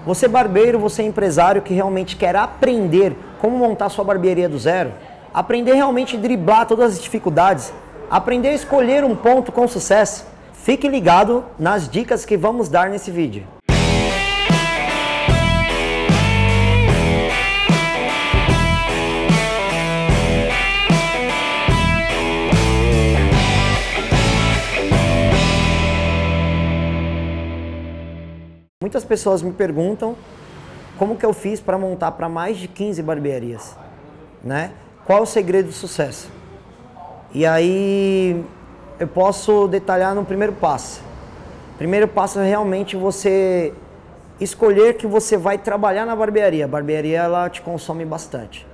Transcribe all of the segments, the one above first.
Você barbeiro, você empresário que realmente quer aprender como montar sua barbearia do zero, aprender realmente a driblar todas as dificuldades, aprender a escolher um ponto com sucesso, fique ligado nas dicas que vamos dar nesse vídeo. Muitas pessoas me perguntam como que eu fiz para montar para mais de 15 barbearias, né? Qual é o segredo do sucesso? E aí eu posso detalhar no primeiro passo. Primeiro passo é realmente você escolher que você vai trabalhar na barbearia. A barbearia, ela te consome bastante.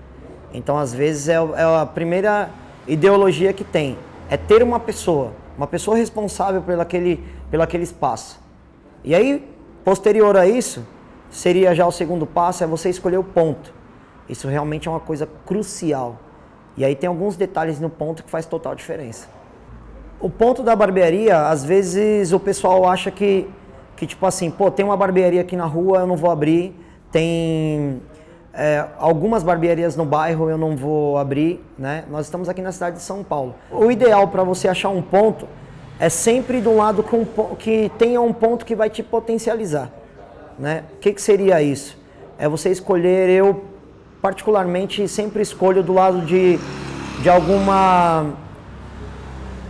Então, às vezes, é a primeira ideologia que tem. É ter uma pessoa responsável pelo aquele espaço. E aí, posterior a isso, seria já o segundo passo, é você escolher o ponto. Isso realmente é uma coisa crucial. E aí tem alguns detalhes no ponto que faz total diferença. O ponto da barbearia, às vezes o pessoal acha que tipo assim, pô, tem uma barbearia aqui na rua, eu não vou abrir. Tem algumas barbearias no bairro, eu não vou abrir, né? Nós estamos aqui na cidade de São Paulo. O ideal para você achar um ponto é sempre de um lado que tenha um ponto que vai te potencializar, né? O que seria isso? É você escolher, eu particularmente sempre escolho do lado de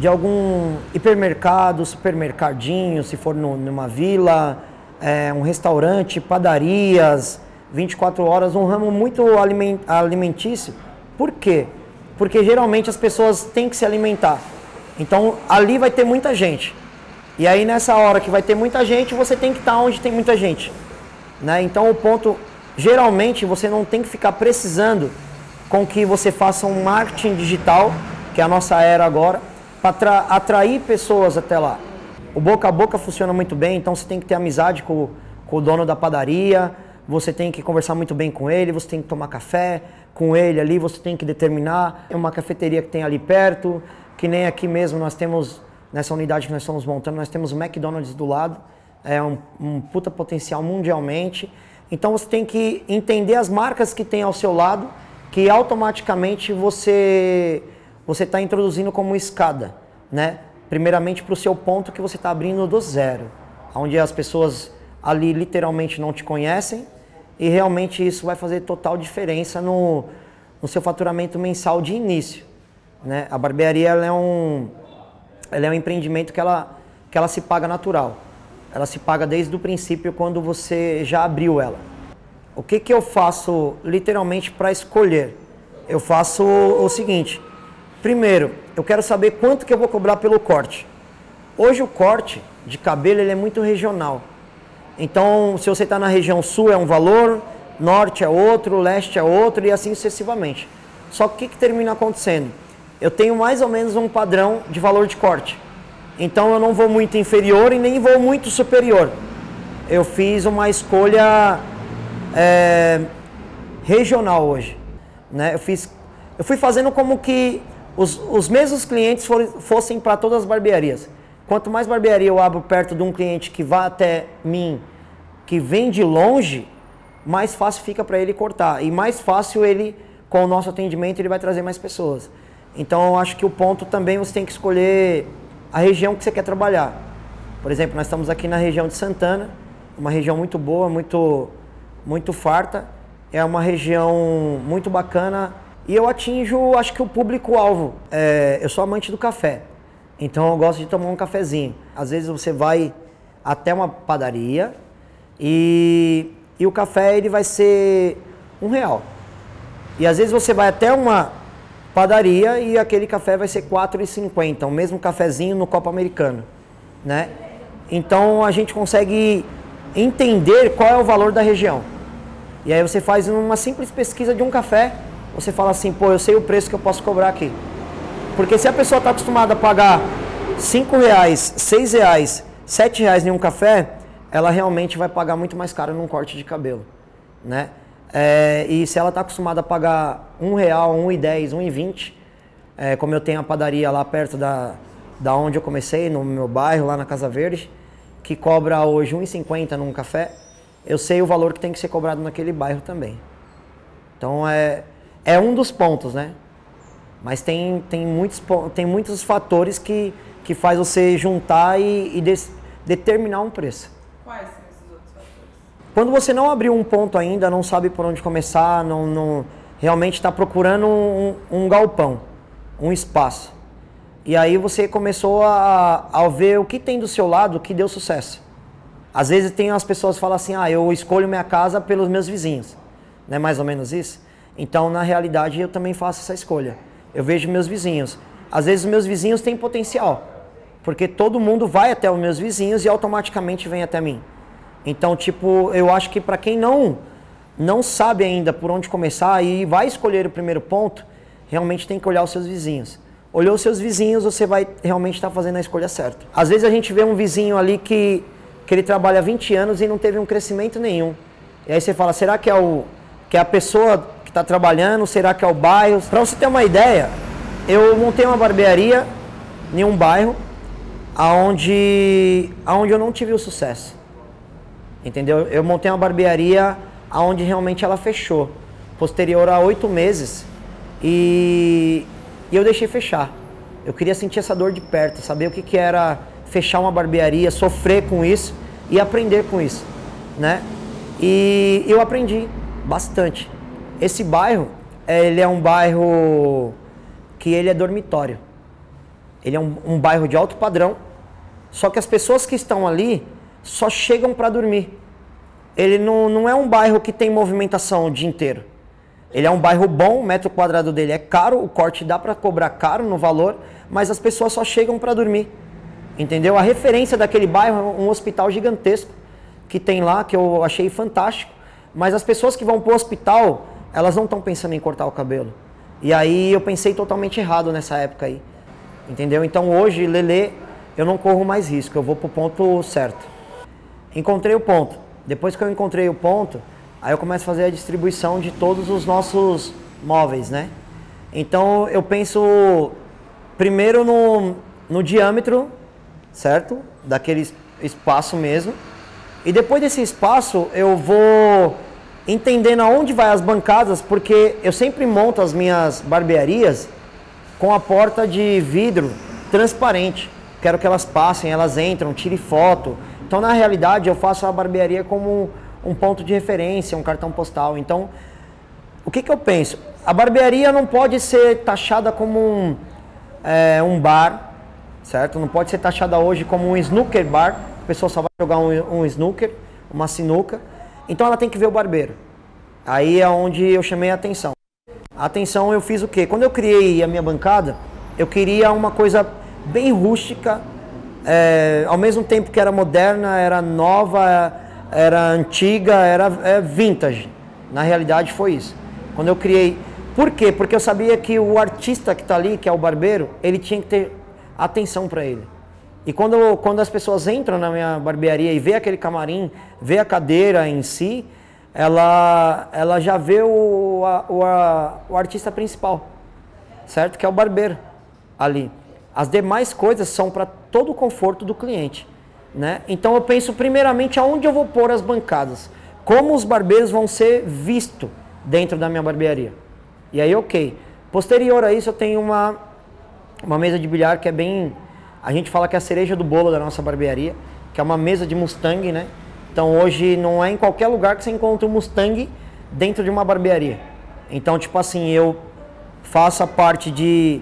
algum hipermercado, supermercadinho, se for numa vila, um restaurante, padarias, 24 horas, um ramo muito alimentício. Por quê? Porque geralmente as pessoas têm que se alimentar. Então, ali vai ter muita gente. E aí, nessa hora que vai ter muita gente, você tem que estar onde tem muita gente, né? Então, o ponto, geralmente, você não tem que ficar precisando com que você faça um marketing digital, que é a nossa era agora, para atrair pessoas até lá. O boca a boca funciona muito bem, então você tem que ter amizade com o dono da padaria, você tem que conversar muito bem com ele, você tem que tomar café com ele ali, você tem que determinar. É uma cafeteria que tem ali perto, que nem aqui mesmo nós temos, nessa unidade que nós estamos montando, nós temos o McDonald's do lado, é um puta potencial mundialmente. Então você tem que entender as marcas que tem ao seu lado, que automaticamente você está introduzindo como escada, né? Primeiramente para o seu ponto que você está abrindo do zero, onde as pessoas ali literalmente não te conhecem e realmente isso vai fazer total diferença no seu faturamento mensal de início, né? A barbearia ela é um empreendimento que ela se paga natural. Ela se paga desde o princípio quando você já abriu ela. O que eu faço literalmente para escolher? Eu faço o seguinte. Primeiro, eu quero saber quanto que eu vou cobrar pelo corte. Hoje o corte de cabelo ele é muito regional. Então, se você está na região sul é um valor, norte é outro, leste é outro e assim sucessivamente. Só que o que termina acontecendo? Eu tenho mais ou menos um padrão de valor de corte. Então eu não vou muito inferior e nem vou muito superior. Eu fiz uma escolha regional hoje, né? Eu fui fazendo como que os mesmos clientes fossem para todas as barbearias. Quanto mais barbearia eu abro perto de um cliente que vá até mim, que vem de longe, mais fácil fica para ele cortar. E mais fácil ele, com o nosso atendimento, ele vai trazer mais pessoas. Então eu acho que o ponto também você tem que escolher a região que você quer trabalhar. Por exemplo, nós estamos aqui na região de Santana, uma região muito boa, muito farta. É uma região muito bacana e eu atinjo, acho que o público-alvo. Eu sou amante do café, então eu gosto de tomar um cafezinho. Às vezes você vai até uma padaria e o café ele vai ser R$1. E às vezes você vai até uma padaria e aquele café vai ser R$4,50, o mesmo cafezinho no copo americano, né? Então a gente consegue entender qual é o valor da região. E aí você faz uma simples pesquisa de um café, você fala assim, pô, eu sei o preço que eu posso cobrar aqui. Porque se a pessoa está acostumada a pagar R$5, R$6, R$7 em um café, ela realmente vai pagar muito mais caro num corte de cabelo, né? E se ela está acostumada a pagar R$1, R$1,10, R$1,20, como eu tenho a padaria lá perto da onde eu comecei, no meu bairro, lá na Casa Verde, que cobra hoje R$1,50 num café, eu sei o valor que tem que ser cobrado naquele bairro também. Então é um dos pontos, né? Mas tem muitos fatores que faz você juntar e determinar um preço. Quais são esses outros fatores? Quando você não abriu um ponto ainda, não sabe por onde começar, não realmente está procurando um galpão, um espaço. E aí você começou a ver o que tem do seu lado que deu sucesso. Às vezes tem as pessoas que falam assim, eu escolho minha casa pelos meus vizinhos. Não é mais ou menos isso? Então, na realidade, eu também faço essa escolha. Eu vejo meus vizinhos. Às vezes, meus vizinhos têm potencial. Porque todo mundo vai até os meus vizinhos e automaticamente vem até mim. Então, tipo, eu acho que para quem não sabe ainda por onde começar e vai escolher o primeiro ponto, realmente tem que olhar os seus vizinhos. Olhou os seus vizinhos, você vai realmente estar fazendo a escolha certa. Às vezes a gente vê um vizinho ali que ele trabalha há 20 anos e não teve um crescimento nenhum. E aí você fala, será que é a pessoa que está trabalhando? Será que é o bairro? Para você ter uma ideia, eu montei uma barbearia em um bairro aonde eu não tive o sucesso. Entendeu? Eu montei uma barbearia aonde realmente ela fechou. Posterior a 8 meses e eu deixei fechar. Eu queria sentir essa dor de perto, saber o que era fechar uma barbearia, sofrer com isso e aprender com isso, né? E eu aprendi bastante. Esse bairro, ele é um bairro que ele é dormitório. Ele é um bairro de alto padrão, só que as pessoas que estão ali só chegam para dormir. Ele não é um bairro que tem movimentação o dia inteiro. Ele é um bairro bom, o metro quadrado dele é caro, o corte dá para cobrar caro no valor, mas as pessoas só chegam para dormir. Entendeu? A referência daquele bairro é um hospital gigantesco que tem lá, que eu achei fantástico, mas as pessoas que vão para o hospital, elas não estão pensando em cortar o cabelo. E aí eu pensei totalmente errado nessa época aí. Entendeu? Então hoje, Lelê, eu não corro mais risco, eu vou para o ponto certo. Encontrei o ponto. Depois que eu encontrei o ponto, aí eu começo a fazer a distribuição de todos os nossos móveis, né? Então eu penso primeiro no diâmetro, certo? Daquele espaço mesmo. E depois desse espaço eu vou entendendo aonde vai as bancadas, porque eu sempre monto as minhas barbearias com a porta de vidro transparente. Quero que elas passem, elas entram, tire foto. Então na realidade eu faço a barbearia como um ponto de referência, um cartão postal. Então, o que eu penso? A barbearia não pode ser taxada como um bar, certo? Não pode ser taxada hoje como um snooker bar. A pessoa só vai jogar um snooker, uma sinuca. Então ela tem que ver o barbeiro. Aí é onde eu chamei a atenção. A atenção eu fiz o quê? Quando eu criei a minha bancada, eu queria uma coisa bem rústica, ao mesmo tempo que era moderna, era nova, era antiga, era vintage. Na realidade foi isso. Quando eu criei... Por quê? Porque eu sabia que o artista que está ali, que é o barbeiro, ele tinha que ter atenção para ele. E quando as pessoas entram na minha barbearia e vê aquele camarim, vê a cadeira em si, ela já vê o artista principal, certo? Que é o barbeiro ali. As demais coisas são para todo o conforto do cliente, né? Então eu penso primeiramente aonde eu vou pôr as bancadas, como os barbeiros vão ser vistos dentro da minha barbearia. E aí, ok. Posterior a isso, eu tenho uma mesa de bilhar que é bem... A gente fala que é a cereja do bolo da nossa barbearia, que é uma mesa de Mustang, né? Então hoje não é em qualquer lugar que você encontra um Mustang dentro de uma barbearia. Então, tipo assim, eu faço a parte de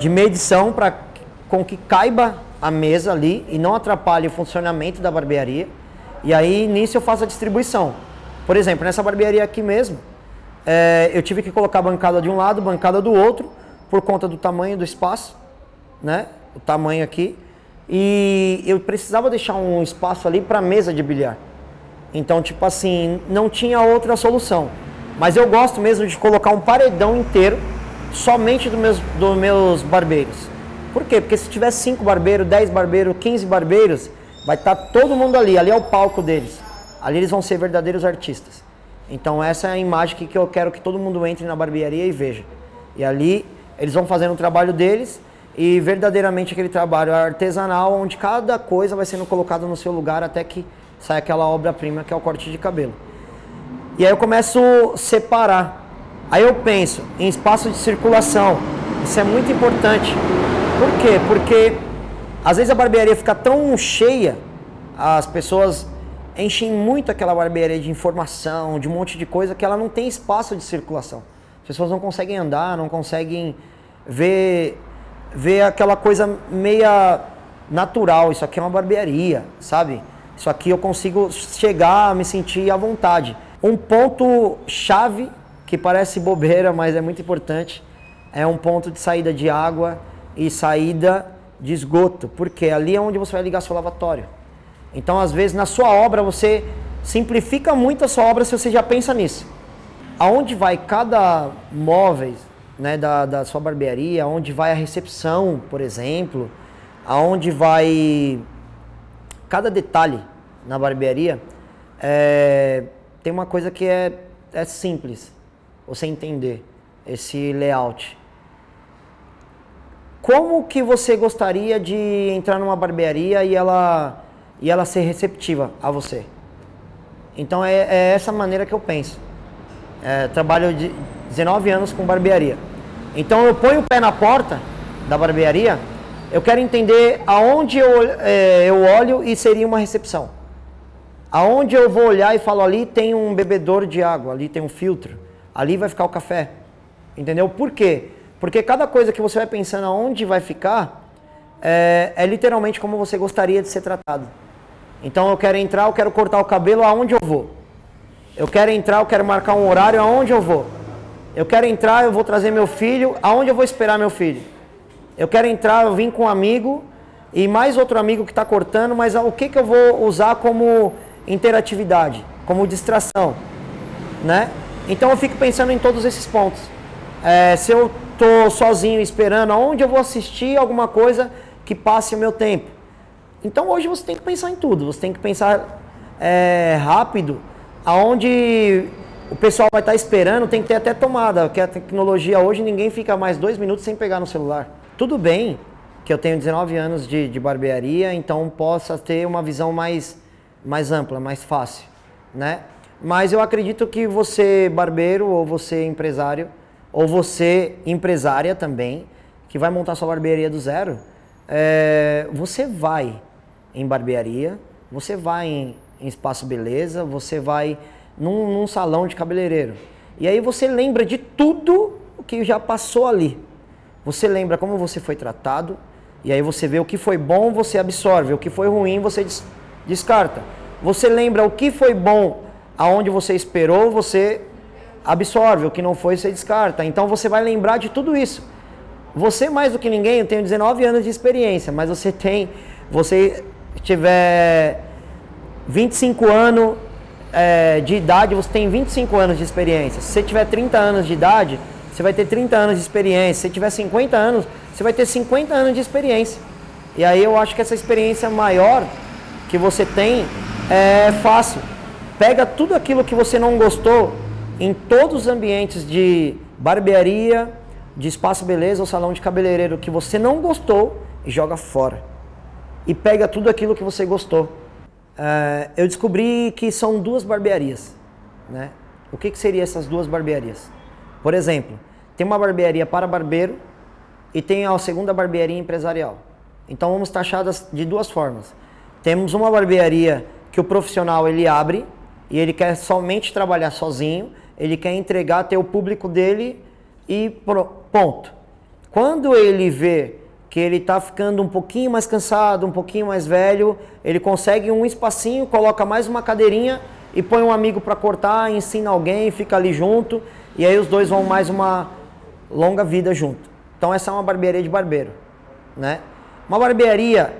medição com que caiba a mesa ali e não atrapalhe o funcionamento da barbearia. E aí, nisso eu faço a distribuição. Por exemplo, nessa barbearia aqui mesmo, eu tive que colocar a bancada de um lado, bancada do outro, por conta do tamanho do espaço, né? O tamanho aqui. E eu precisava deixar um espaço ali para mesa de bilhar. Então, tipo assim, não tinha outra solução. Mas eu gosto mesmo de colocar um paredão inteiro somente dos meus barbeiros. Por quê? Porque se tiver 5 barbeiros, 10 barbeiros, 15 barbeiros, vai estar todo mundo ali. Ali é o palco deles. Ali eles vão ser verdadeiros artistas. Então essa é a imagem que eu quero que todo mundo entre na barbearia e veja. E ali eles vão fazendo o trabalho deles e verdadeiramente aquele trabalho artesanal onde cada coisa vai sendo colocada no seu lugar até que sai aquela obra-prima que é o corte de cabelo. E aí eu começo a separar. Aí eu penso em espaço de circulação. Isso é muito importante. Por quê? Porque às vezes a barbearia fica tão cheia, as pessoas enchem muito aquela barbearia de informação, de um monte de coisa, que ela não tem espaço de circulação. As pessoas não conseguem andar, não conseguem ver aquela coisa meia natural. Isso aqui é uma barbearia, sabe? Isso aqui eu consigo chegar a me sentir à vontade. Um ponto chave, que parece bobeira, mas é muito importante, é um ponto de saída de água e saída de esgoto, porque ali é onde você vai ligar seu lavatório. Então, às vezes, na sua obra, você simplifica muito a sua obra se você já pensa nisso. Aonde vai cada móvel, né, da sua barbearia, aonde vai a recepção, por exemplo, aonde vai cada detalhe na barbearia, tem uma coisa que é simples, você entender esse layout. Como que você gostaria de entrar numa barbearia e ela ser receptiva a você? Então é essa maneira que eu penso. Trabalho de 19 anos com barbearia. Então eu ponho o pé na porta da barbearia, eu quero entender aonde eu olho e seria uma recepção. Aonde eu vou olhar e falo, ali tem um bebedouro de água, ali tem um filtro, ali vai ficar o café. Entendeu? Por quê? Porque cada coisa que você vai pensando aonde vai ficar, é literalmente como você gostaria de ser tratado. Então eu quero entrar, eu quero cortar o cabelo, aonde eu vou? Eu quero entrar, eu quero marcar um horário, aonde eu vou? Eu quero entrar, eu vou trazer meu filho, aonde eu vou esperar meu filho? Eu quero entrar, eu vim com um amigo e mais outro amigo que está cortando, mas o que eu vou usar como interatividade, como distração, né? Então eu fico pensando em todos esses pontos. Se eu estou sozinho esperando, aonde eu vou assistir alguma coisa que passe o meu tempo? Então hoje você tem que pensar em tudo, você tem que pensar rápido, aonde o pessoal vai estar esperando, tem que ter até tomada, porque a tecnologia hoje ninguém fica mais 2 minutos sem pegar no celular. Tudo bem que eu tenho 19 anos de barbearia, então possa ter uma visão mais ampla, mais fácil, né? Mas eu acredito que você barbeiro, ou você empresário, ou você empresária também, que vai montar sua barbearia do zero, você vai em barbearia, você vai em espaço beleza, você vai num salão de cabeleireiro. E aí você lembra de tudo o que já passou ali. Você lembra como você foi tratado, e aí você vê o que foi bom, você absorve, o que foi ruim, você descarta. Você lembra o que foi bom, aonde você esperou, você absorve, o que não foi, você descarta. Então você vai lembrar de tudo isso. Você mais do que ninguém, eu tenho 19 anos de experiência, mas você tiver 25 anos de idade, você tem 25 anos de experiência. Se você tiver 30 anos de idade, você vai ter 30 anos de experiência. Se você tiver 50 anos, você vai ter 50 anos de experiência. E aí eu acho que essa experiência maior que você tem é fácil. Pega tudo aquilo que você não gostou em todos os ambientes de barbearia, de espaço beleza ou salão de cabeleireiro que você não gostou e joga fora. E pega tudo aquilo que você gostou. Eu descobri que são 2 barbearias, né? O que seriam essas 2 barbearias? Por exemplo, tem uma barbearia para barbeiro e tem a segunda barbearia empresarial. Então vamos taxadas de 2 formas. Temos uma barbearia que o profissional ele abre e ele quer somente trabalhar sozinho, ele quer entregar, ter o público dele e ponto. Quando ele vê que ele está ficando um pouquinho mais cansado, um pouquinho mais velho, ele consegue um espacinho, coloca mais uma cadeirinha e põe um amigo para cortar, ensina alguém, fica ali junto, e aí os dois vão mais uma longa vida junto. Então essa é uma barbearia de barbeiro, né? Uma barbearia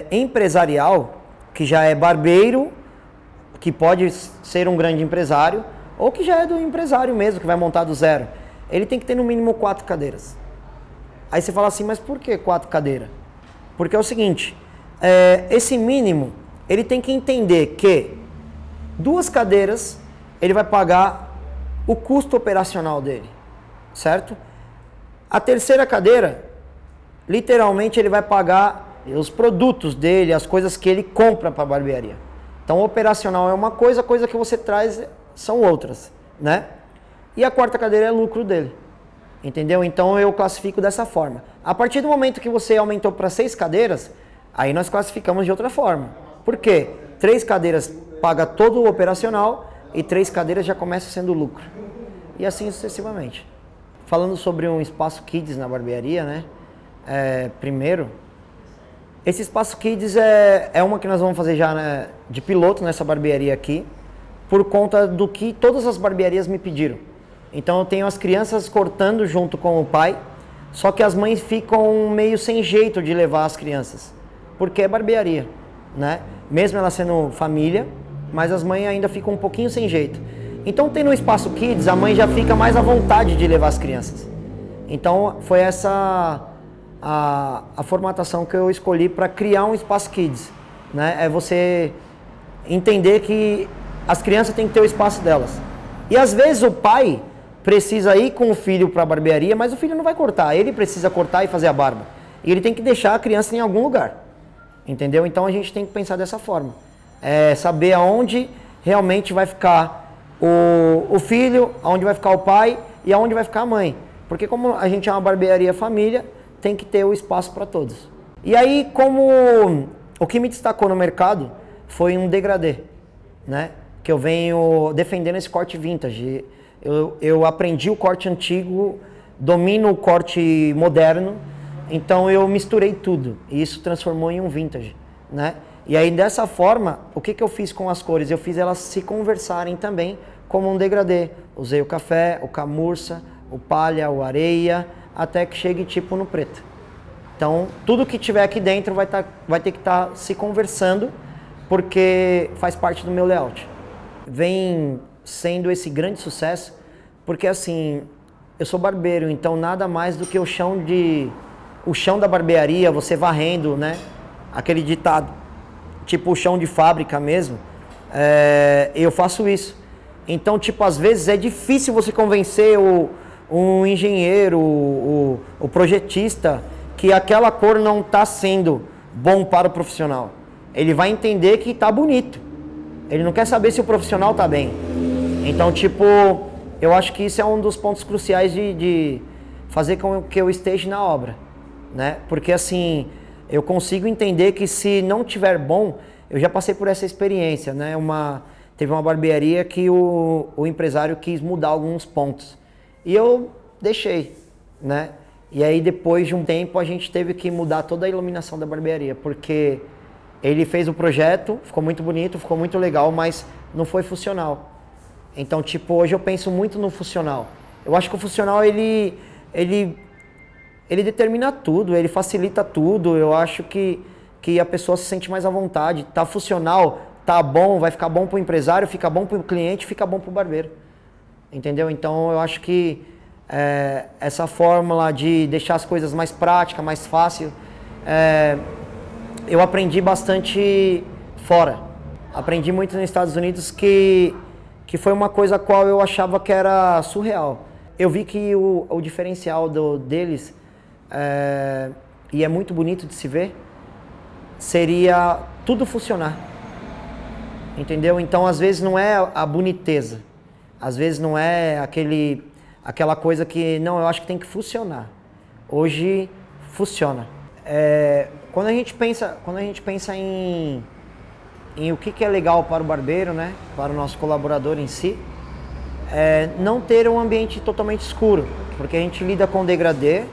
empresarial, que já é barbeiro, que pode ser um grande empresário, ou que já é do empresário mesmo, que vai montar do zero. Ele tem que ter no mínimo 4 cadeiras. Aí você fala assim, mas por que 4 cadeiras? Porque é o seguinte, esse mínimo, ele tem que entender que 2 cadeiras, ele vai pagar o custo operacional dele, certo? A terceira cadeira, literalmente ele vai pagar os produtos dele, as coisas que ele compra para a barbearia. Então, operacional é uma coisa, a coisa que você traz são outras, né? E a quarta cadeira é lucro dele, entendeu? Então, eu classifico dessa forma. A partir do momento que você aumentou para 6 cadeiras, aí nós classificamos de outra forma. Por quê? 3 cadeiras paga todo o operacional e 3 cadeiras já começa sendo lucro. E assim sucessivamente. Falando sobre um espaço Kids na barbearia, né? Primeiro, esse espaço Kids é uma que nós vamos fazer já, né, de piloto nessa barbearia aqui, por conta do que todas as barbearias me pediram. Então eu tenho as crianças cortando junto com o pai, só que as mães ficam meio sem jeito de levar as crianças, porque é barbearia, né? Mesmo ela sendo família, mas as mães ainda ficam um pouquinho sem jeito. Então, tendo um espaço Kids, a mãe já fica mais à vontade de levar as crianças. Então, foi essa a formatação que eu escolhi para criar um espaço Kids, né? É você entender que as crianças têm que ter o espaço delas. E às vezes o pai precisa ir com o filho para a barbearia, mas o filho não vai cortar, ele precisa cortar e fazer a barba. E ele tem que deixar a criança em algum lugar, entendeu? Então a gente tem que pensar dessa forma. Saber aonde realmente vai ficar o filho, aonde vai ficar o pai e aonde vai ficar a mãe. Porque como a gente é uma barbearia família, tem que ter o espaço para todos. E aí, como o que me destacou no mercado foi um degradê, né? Que eu venho defendendo esse corte vintage. Eu aprendi o corte antigo, domino o corte moderno, então eu misturei tudo e isso transformou em um vintage, né? E aí dessa forma, o que eu fiz com as cores? Eu fiz elas se conversarem também como um degradê. Usei o café, o camurça, o palha, o areia, até que chegue tipo no preto. Então tudo que tiver aqui dentro vai ter que estar se conversando, porque faz parte do meu layout. Vem sendo esse grande sucesso, porque assim, eu sou barbeiro, então nada mais do que o chão da barbearia, você varrendo, né? Aquele ditado, tipo o chão de fábrica mesmo, eu faço isso. Então, tipo, às vezes é difícil você convencer o engenheiro, o projetista, que aquela cor não está sendo bom para o profissional. Ele vai entender que está bonito. Ele não quer saber se o profissional está bem. Então, tipo, eu acho que isso é um dos pontos cruciais de fazer com que eu esteja na obra, né? Porque assim, eu consigo entender que se não tiver bom, eu já passei por essa experiência, né? Teve uma barbearia que o empresário quis mudar alguns pontos e eu deixei, né? E aí depois de um tempo a gente teve que mudar toda a iluminação da barbearia, porque ele fez o projeto, ficou muito bonito, ficou muito legal, mas não foi funcional. Então, tipo, hoje eu penso muito no funcional. Eu acho que o funcional, ele determina tudo, ele facilita tudo. Eu acho que a pessoa se sente mais à vontade. Tá funcional, tá bom, vai ficar bom para o empresário, fica bom para o cliente, fica bom para o barbeiro. Entendeu? Então, eu acho que essa fórmula de deixar as coisas mais práticas, mais fácil, eu aprendi bastante fora. Aprendi muito nos Estados Unidos que foi uma coisa a qual eu achava que era surreal. Eu vi que o diferencial deles, e é muito bonito de se ver, seria tudo funcionar. Entendeu? Então, às vezes, não é a boniteza. Às vezes, não é aquela coisa que, não, eu acho que tem que funcionar. Hoje, funciona. Quando a gente pensa em o que é legal para o barbeiro, né, para o nosso colaborador em si, não ter um ambiente totalmente escuro, porque a gente lida com degradê,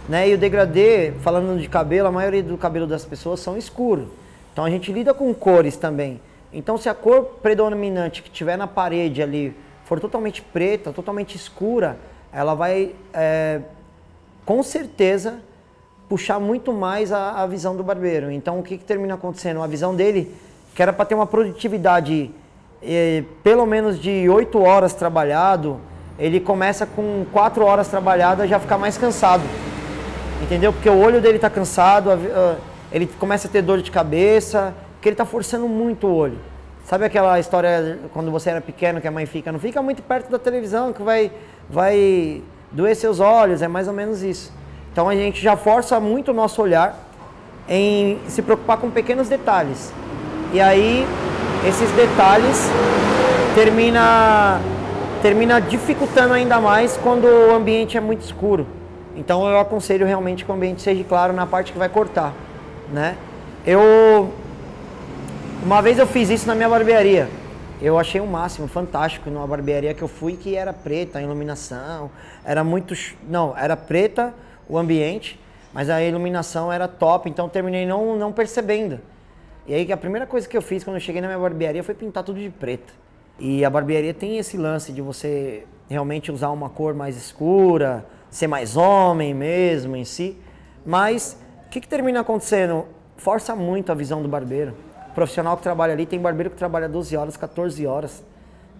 né, e o degradê, falando de cabelo, a maioria do cabelo das pessoas são escuros. Então a gente lida com cores também. Então se a cor predominante que tiver na parede ali for totalmente preta, totalmente escura, ela vai, com certeza, puxar muito mais a visão do barbeiro. Então o que termina acontecendo? A visão dele, que era para ter uma produtividade pelo menos de 8 horas trabalhado, ele começa com 4 horas trabalhadas já ficar mais cansado. Entendeu? Porque o olho dele está cansado, ele começa a ter dor de cabeça, porque ele está forçando muito o olho. Sabe aquela história quando você era pequeno que a mãe fica, não fica muito perto da televisão que vai doer seus olhos, é mais ou menos isso. Então a gente já força muito o nosso olhar em se preocupar com pequenos detalhes. E aí esses detalhes termina dificultando ainda mais quando o ambiente é muito escuro. Então eu aconselho realmente que o ambiente seja claro na parte que vai cortar, né? Uma vez eu fiz isso na minha barbearia. Eu achei o máximo, fantástico, numa barbearia que eu fui, que era preta a iluminação, era muito... Não, era preta o ambiente, mas a iluminação era top, então eu terminei não percebendo. E aí a primeira coisa que eu fiz quando eu cheguei na minha barbearia foi pintar tudo de preto. E a barbearia tem esse lance de você realmente usar uma cor mais escura, ser mais homem mesmo em si. Mas o que termina acontecendo? Força muito a visão do barbeiro. O profissional que trabalha ali, tem barbeiro que trabalha 12 horas, 14 horas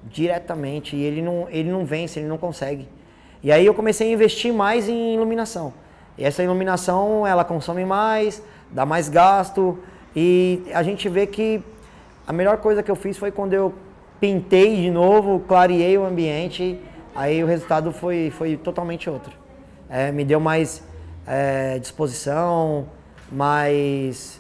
diretamente e ele não vence, ele não consegue. E aí eu comecei a investir mais em iluminação. E essa iluminação, ela consome mais, dá mais gasto e a gente vê que a melhor coisa que eu fiz foi quando eu pintei de novo, clareei o ambiente, aí o resultado foi totalmente outro. Me deu mais disposição, mais...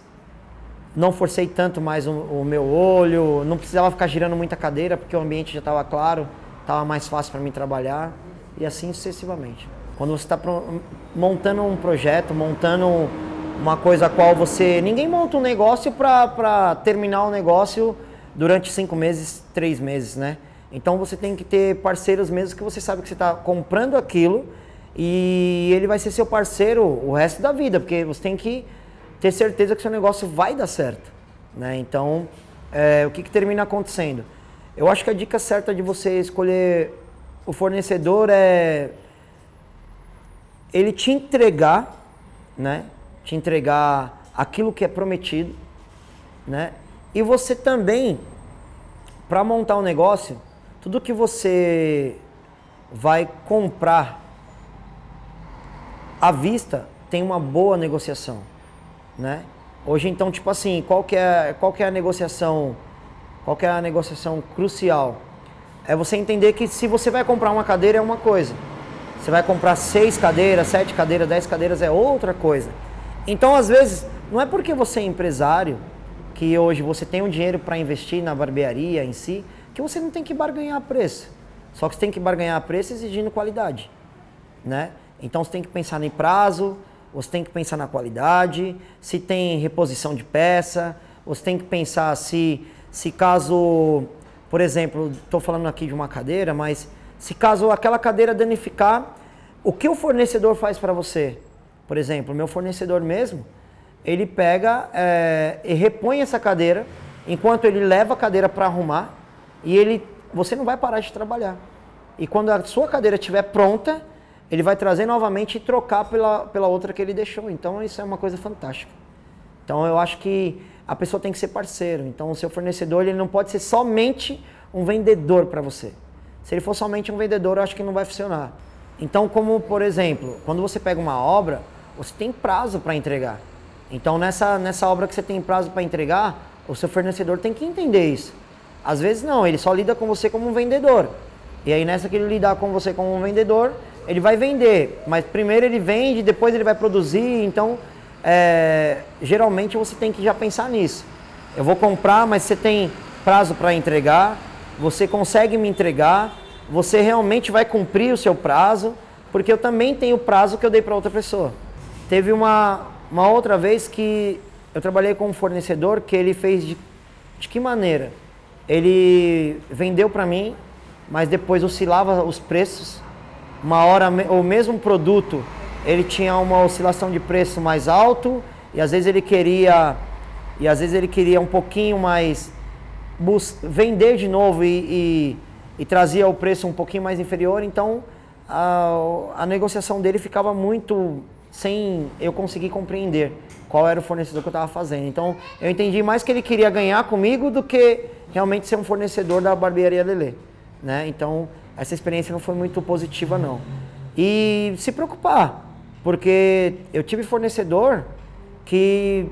Não forcei tanto mais o meu olho, não precisava ficar girando muita cadeira porque o ambiente já estava claro, estava mais fácil para mim trabalhar e assim sucessivamente. Quando você está montando um projeto, montando uma coisa a qual você... Ninguém monta um negócio para terminar o negócio durante 5 meses, 3 meses, né? Então você tem que ter parceiros mesmo que você sabe que você está comprando aquilo e ele vai ser seu parceiro o resto da vida, porque você tem que ter certeza que seu negócio vai dar certo, né? Então, o que termina acontecendo? Eu acho que a dica certa de você escolher o fornecedor é ele te entregar, né? Te entregar aquilo que é prometido, né? E você também, para montar um negócio, tudo que você vai comprar à vista tem uma boa negociação, né? Hoje então, tipo assim, qual que é a negociação crucial? É você entender que se você vai comprar uma cadeira é uma coisa, você vai comprar 6 cadeiras, 7 cadeiras, 10 cadeiras é outra coisa. Então, às vezes, não é porque você é empresário, que hoje você tem um dinheiro para investir na barbearia em si, que você não tem que barganhar preço. Só que você tem que barganhar preço exigindo qualidade, né? Então você tem que pensar em prazo, você tem que pensar na qualidade, se tem reposição de peça, você tem que pensar se caso, por exemplo, estou falando aqui de uma cadeira, mas se caso aquela cadeira danificar, o que o fornecedor faz para você? Por exemplo, o meu fornecedor mesmo, ele pega e repõe essa cadeira, enquanto ele leva a cadeira para arrumar, e você não vai parar de trabalhar. E quando a sua cadeira estiver pronta, ele vai trazer novamente e trocar pela outra que ele deixou. Então isso é uma coisa fantástica. Então eu acho que a pessoa tem que ser parceiro. Então o seu fornecedor ele não pode ser somente um vendedor para você. Se ele for somente um vendedor, eu acho que não vai funcionar. Então, como por exemplo, quando você pega uma obra, você tem prazo para entregar. Então nessa obra que você tem prazo para entregar, o seu fornecedor tem que entender isso. Às vezes não, ele só lida com você como um vendedor. E aí nessa que ele lidar com você como um vendedor, ele vai vender. Mas primeiro ele vende, depois ele vai produzir. Então, geralmente você tem que já pensar nisso. Eu vou comprar, mas você tem prazo para entregar, você consegue me entregar, você realmente vai cumprir o seu prazo, porque eu também tenho o prazo que eu dei para outra pessoa. Teve uma outra vez que eu trabalhei com um fornecedor que ele fez de que maneira? Ele vendeu para mim, mas depois oscilava os preços. Uma hora o mesmo produto, ele tinha uma oscilação de preço mais alto e às vezes ele queria um pouquinho mais vender de novo e trazia o preço um pouquinho mais inferior. Então a negociação dele ficava muito sem eu conseguir compreender qual era o fornecedor que eu estava fazendo. Então eu entendi mais que ele queria ganhar comigo do que realmente ser um fornecedor da barbearia Lelê, né? Então essa experiência não foi muito positiva não. E se preocupar, porque eu tive fornecedor que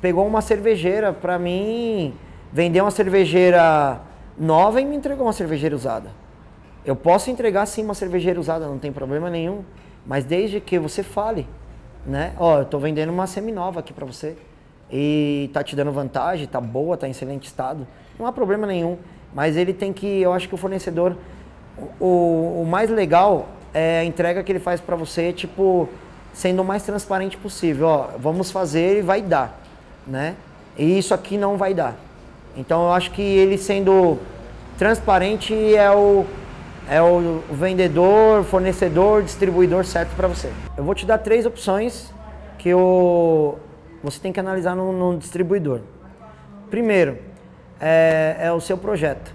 pegou uma cervejeira para mim, vendeu uma cervejeira nova e me entregou uma cervejeira usada. Eu posso entregar sim uma cervejeira usada, não tem problema nenhum, mas desde que você fale, né? Ó, eu tô vendendo uma seminova aqui para você. e tá te dando vantagem, tá boa, tá em excelente estado, não há problema nenhum. Mas ele tem que, eu acho que o fornecedor, o mais legal é a entrega que ele faz para você, tipo, sendo o mais transparente possível. Ó, vamos fazer e vai dar, né? E isso aqui não vai dar. Então eu acho que ele sendo transparente é o vendedor, fornecedor, distribuidor certo para você. Eu vou te dar 3 opções que você tem que analisar no distribuidor. Primeiro, é o seu projeto,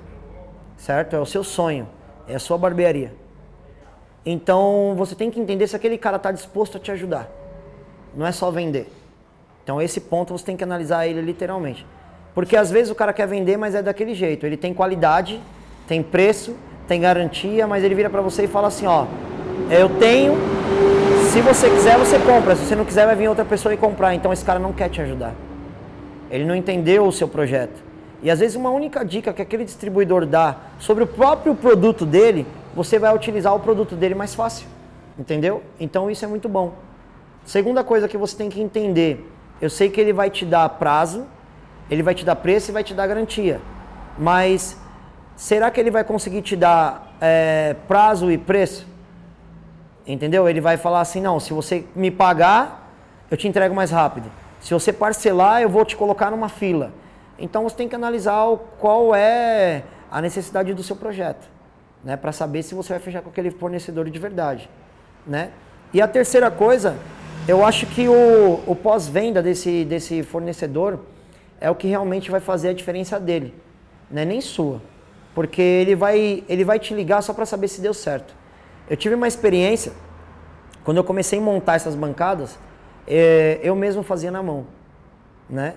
certo? É o seu sonho, é a sua barbearia. Então você tem que entender se aquele cara está disposto a te ajudar. Não é só vender. Então esse ponto você tem que analisar ele literalmente. Porque às vezes o cara quer vender, mas é daquele jeito. Ele tem qualidade, tem preço, tem garantia, mas ele vira para você e fala assim, ó, eu tenho, se você quiser você compra, se você não quiser vai vir outra pessoa e comprar. Então esse cara não quer te ajudar. Ele não entendeu o seu projeto. E às vezes uma única dica que aquele distribuidor dá sobre o próprio produto dele, você vai utilizar o produto dele mais fácil. Entendeu? Então isso é muito bom. Segunda coisa que você tem que entender, eu sei que ele vai te dar prazo, ele vai te dar preço e vai te dar garantia. Mas será que ele vai conseguir te dar prazo e preço? Entendeu? Ele vai falar assim, não, se você me pagar, eu te entrego mais rápido. Se você parcelar, eu vou te colocar numa fila. Então você tem que analisar qual é a necessidade do seu projeto, né? Para saber se você vai fechar com aquele fornecedor de verdade, né? E a terceira coisa, eu acho que o pós-venda desse fornecedor é o que realmente vai fazer a diferença dele, não é nem sua. Porque ele vai te ligar só para saber se deu certo. Eu tive uma experiência, quando eu comecei a montar essas bancadas, eu mesmo fazia na mão, né?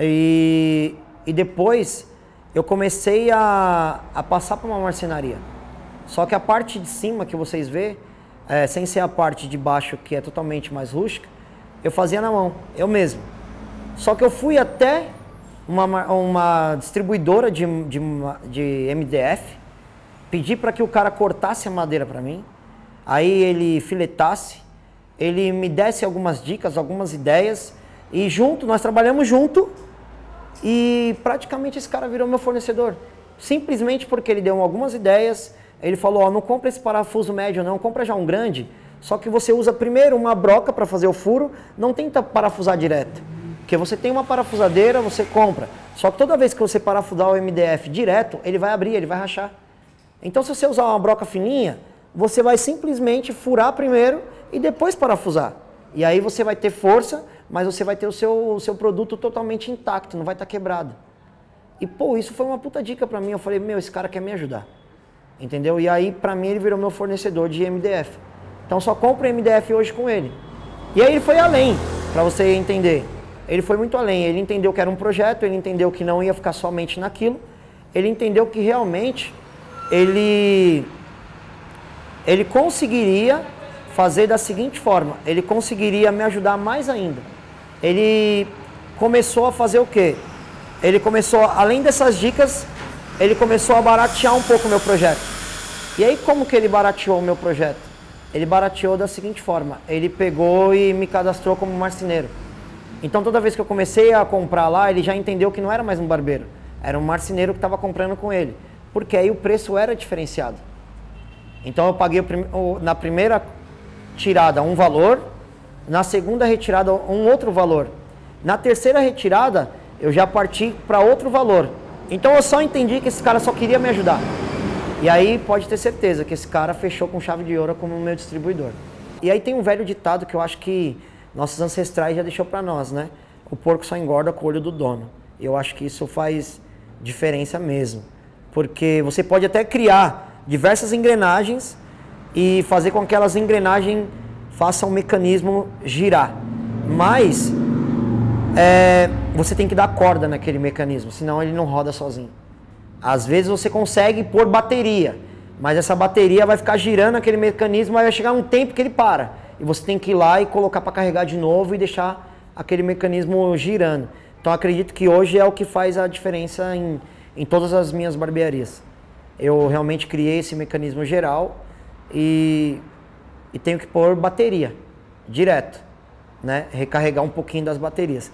E depois eu comecei a passar para uma marcenaria. Só que a parte de cima que vocês vê, sem ser a parte de baixo que é totalmente mais rústica, eu fazia na mão, eu mesmo. Só que eu fui até uma distribuidora de MDF, pedi para que o cara cortasse a madeira para mim, aí ele filetasse, ele me desse algumas dicas, algumas ideias, e nós trabalhamos junto, e praticamente esse cara virou meu fornecedor. Simplesmente porque ele deu algumas ideias, ele falou, ó, não compra esse parafuso médio não, compra já um grande, só que você usa primeiro uma broca para fazer o furo, não tenta parafusar direto. Porque você tem uma parafusadeira, você compra. Só que toda vez que você parafusar o MDF direto, ele vai abrir, ele vai rachar. Então se você usar uma broca fininha, você vai simplesmente furar primeiro e depois parafusar. E aí você vai ter força, mas você vai ter o seu produto totalmente intacto, não vai estar quebrado. E pô, isso foi uma puta dica pra mim. Eu falei, meu, esse cara quer me ajudar. Entendeu? E aí pra mim ele virou meu fornecedor de MDF. Então só compro MDF hoje com ele. E aí ele foi além, pra você entender. Ele foi muito além, ele entendeu que era um projeto, ele entendeu que não ia ficar somente naquilo, ele entendeu que realmente ele conseguiria fazer da seguinte forma, ele conseguiria me ajudar mais ainda. Ele começou a fazer o quê? Ele começou, além dessas dicas, ele começou a baratear um pouco o meu projeto. E aí como que ele barateou o meu projeto? Ele barateou da seguinte forma, ele pegou e me cadastrou como marceneiro. Então toda vez que eu comecei a comprar lá, ele já entendeu que não era mais um barbeiro, era um marceneiro que estava comprando com ele, porque aí o preço era diferenciado. Então eu paguei na primeira tirada um valor, na segunda retirada um outro valor, na terceira retirada eu já parti para outro valor. Então eu só entendi que esse cara só queria me ajudar. E aí pode ter certeza que esse cara fechou com chave de ouro como meu distribuidor. E aí tem um velho ditado que eu acho que nossos ancestrais já deixou para nós, né? O porco só engorda com o olho do dono. Eu acho que isso faz diferença mesmo. Porque você pode até criar diversas engrenagens e fazer com que aquelas engrenagens façam o mecanismo girar. Mas você tem que dar corda naquele mecanismo, senão ele não roda sozinho. Às vezes você consegue pôr bateria, mas essa bateria vai ficar girando aquele mecanismo, vai chegar um tempo que ele para. E você tem que ir lá e colocar para carregar de novo e deixar aquele mecanismo girando. Então acredito que hoje é o que faz a diferença em todas as minhas barbearias. Eu realmente criei esse mecanismo geral e tenho que pôr bateria direto, né? Recarregar um pouquinho das baterias.